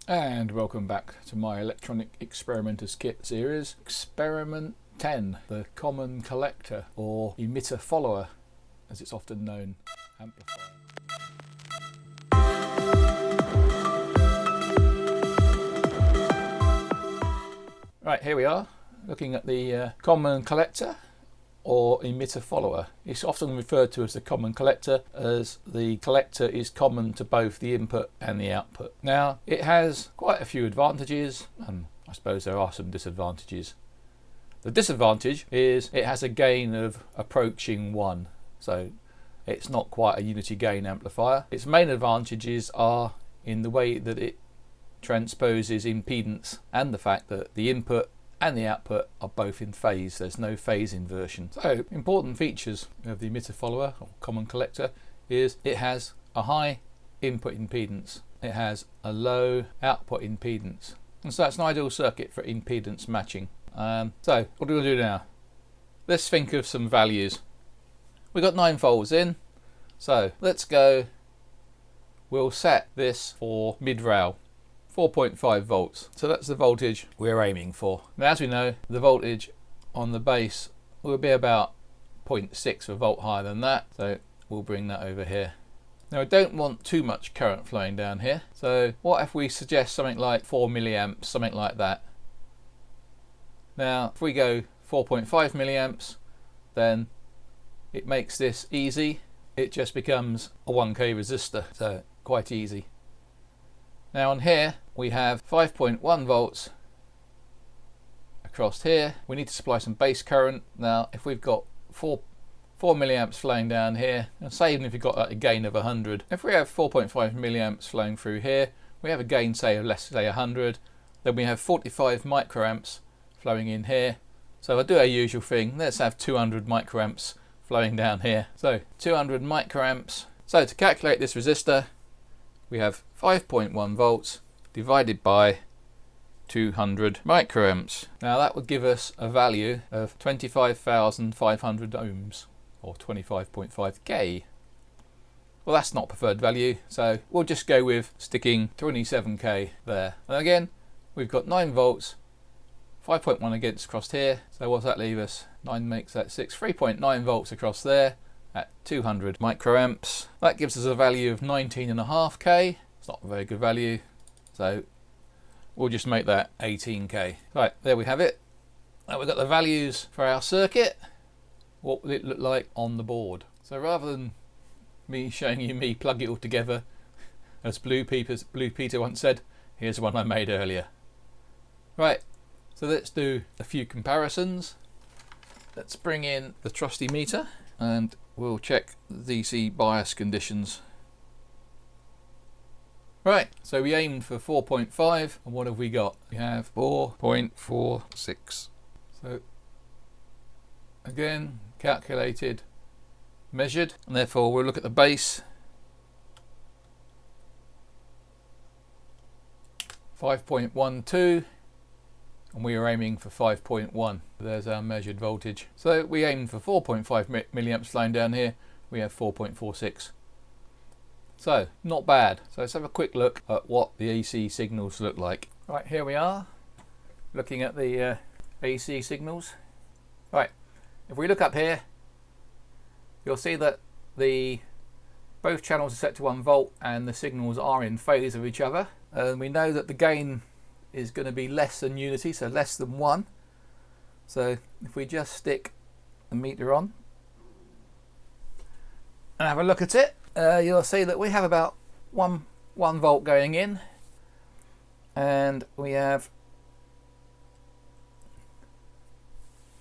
And welcome back to my electronic experimenters kit series, Experiment 10, the common collector or emitter follower as it's often known, amplifier. Right, here we are looking at the common collector or emitter follower. It's often referred to as the common collector, as the collector is common to both the input and the output. Now, it has quite a few advantages, and I suppose there are some disadvantages. The disadvantage is it has a gain of approaching 1, so it's not quite a unity gain amplifier. Its main advantages are in the way that it transposes impedance and the fact that the input and the output are both in phase. There's no phase inversion. So important features of the emitter follower or common collector is it has a high input impedance, it has a low output impedance, and so that's an ideal circuit for impedance matching. So what are we going to do now? Let's think of some values. We've got 9 volts in, so let's go, we'll set this for mid-rail, 4.5 volts. So that's the voltage we're aiming for. Now, as we know, the voltage on the base will be about 0.6 of a volt higher than that, so we'll bring that over here. Now, I don't want too much current flowing down here, so what if we suggest something like 4 milliamps, something like that. Now, if we go 4.5 milliamps, then it makes this easy. It just becomes a 1k resistor, so quite easy. Now on here we have 5.1 volts across here. We need to supply some base current. Now if we've got 4 milliamps flowing down here, and say even if you've got like a gain of 100, if we have 4.5 milliamps flowing through here, we have a gain say of let's say 100, then we have 45 microamps flowing in here. So if I do our usual thing, let's have 200 microamps flowing down here. So 200 microamps. So to calculate this resistor, we have 5.1 volts divided by 200 microamps. Now that would give us a value of 25,500 ohms, or 25.5k. Well, that's not preferred value, so we'll just go with sticking 27k there. And again, we've got 9 volts, 5.1 against across here, so what does that leave us? 9 makes that 6, 3.9 volts across there at 200 microamps. That gives us a value of 19.5k. It's not a very good value, so we'll just make that 18k. Right, there we have it. Now we've got the values for our circuit. What would it look like on the board? So rather than me showing you me plug it all together, as Blue Peter once said, here's one I made earlier. Right, so let's do a few comparisons. Let's bring in the trusty meter and we'll check the DC bias conditions. Right, so we aimed for 4.5 and what have we got? We have 4.46. So again, calculated, measured, and therefore we'll look at the base. 5.12, and we are aiming for 5.1. There's our measured voltage. So we aimed for 4.5 milliamps flowing down here. We have 4.46. So not bad. So let's have a quick look at what the AC signals look like. Right, here we are looking at the AC signals. Right, if we look up here, you'll see that both channels are set to 1 volt and the signals are in phase of each other. And we know that the gain is going to be less than unity, so less than 1. So if we just stick the meter on and have a look at it, you'll see that we have about 1 volt going in and we have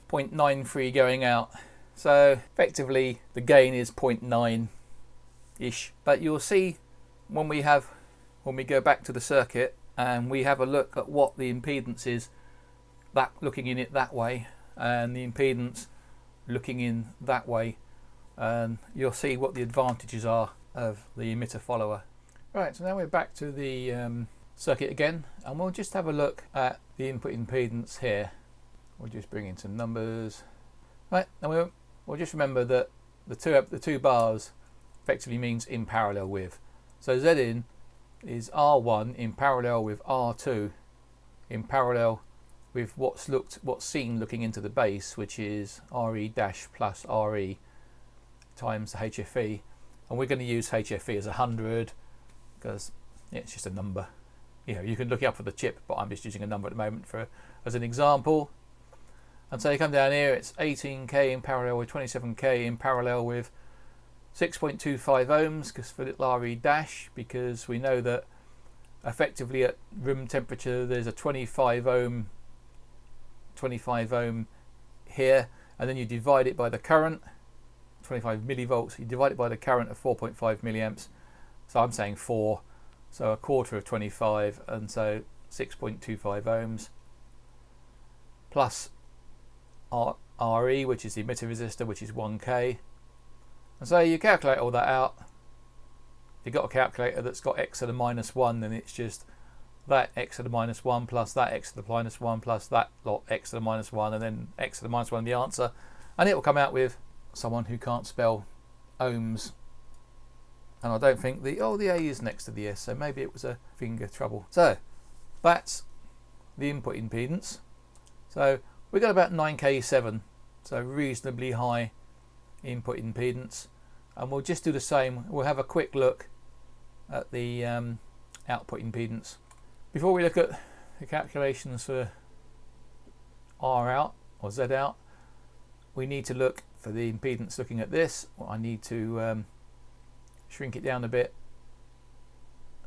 0.93 going out. So effectively the gain is 0.9 ish. But you'll see when we go back to the circuit and we have a look at what the impedance is, that looking in it that way, and the impedance looking in that way, and you'll see what the advantages are of the emitter follower. Right, so now we're back to the circuit again, and we'll just have a look at the input impedance here. We'll just bring in some numbers. Right, and we'll just remember that the two bars effectively means in parallel with. So Z in is R1 in parallel with R2 in parallel with what's seen looking into the base, which is RE dash plus RE times the HFE, and we're going to use HFE as 100 because it's just a number. You can look it up for the chip, but I'm just using a number at the moment as an example. And so you come down here, it's 18k in parallel with 27k in parallel with 6.25 ohms because for little RE dash, because we know that effectively at room temperature there's a 25 ohm here, and then you divide it by the current, 25 millivolts, you divide it by the current of 4.5 milliamps, so I'm saying 4, so a quarter of 25, and so 6.25 ohms plus RE, which is the emitter resistor, which is 1k, and so you calculate all that out. If you've got a calculator that's got x to the minus 1, then it's just that x to the minus 1 plus that x to the minus 1 plus that lot x to the minus 1, and then x to the minus 1 the answer, and it will come out with someone who can't spell ohms. And I don't think the A is next to the S, so maybe it was a finger trouble. So that's the input impedance. So we got about 9k7, so reasonably high input impedance, and we'll just do the same. We'll have a quick look at the output impedance before we look at the calculations for R out or Z out. We need to look for the impedance looking at this. Well, I need to shrink it down a bit,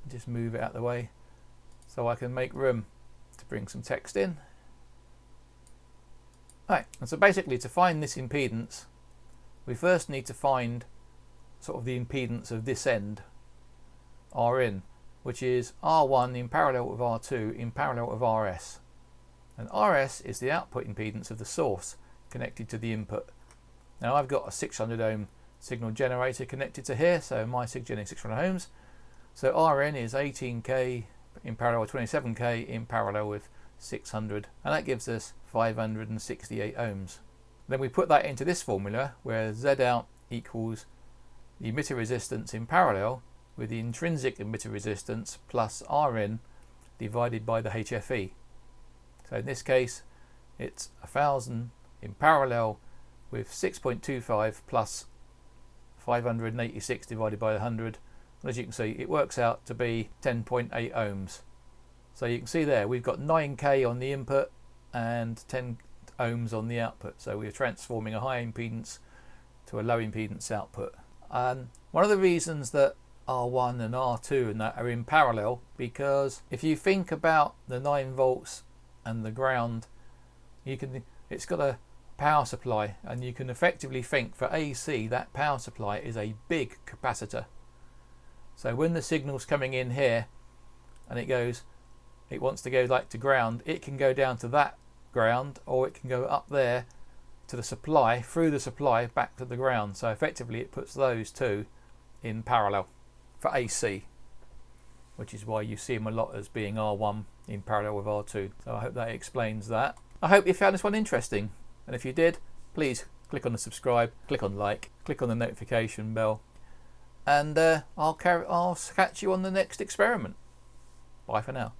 just move it out of the way so I can make room to bring some text in. Right, and so basically to find this impedance, we first need to find sort of the impedance of this end, Rin, which is R1 in parallel with R2 in parallel with RS. And RS is the output impedance of the source connected to the input. Now I've got a 600 ohm signal generator connected to here, so my SigGen is 600 ohms. So Rn is 18k in parallel with 27k in parallel with 600, and that gives us 568 ohms. Then we put that into this formula where Z out equals the emitter resistance in parallel with the intrinsic emitter resistance plus Rn divided by the HFE. So in this case it's 1000 in parallel with 6.25 plus 586 divided by 100. And as you can see, it works out to be 10.8 ohms. So you can see there we've got 9k on the input and 10 ohms on the output. So we're transforming a high impedance to a low impedance output. One of the reasons that R1 and R2 and that are in parallel, because if you think about the 9 volts and the ground, it's got a power supply, and you can effectively think for AC that power supply is a big capacitor. So when the signal's coming in here and it wants to go like to ground, it can go down to that ground, or it can go up there to the supply, through the supply back to the ground. So effectively it puts those two in parallel for AC, which is why you see them a lot as being R1 in parallel with R2. So I hope that explains that. I hope you found this one interesting, and if you did, please click on the subscribe, click on like, click on the notification bell, and I'll catch you on the next experiment. Bye for now.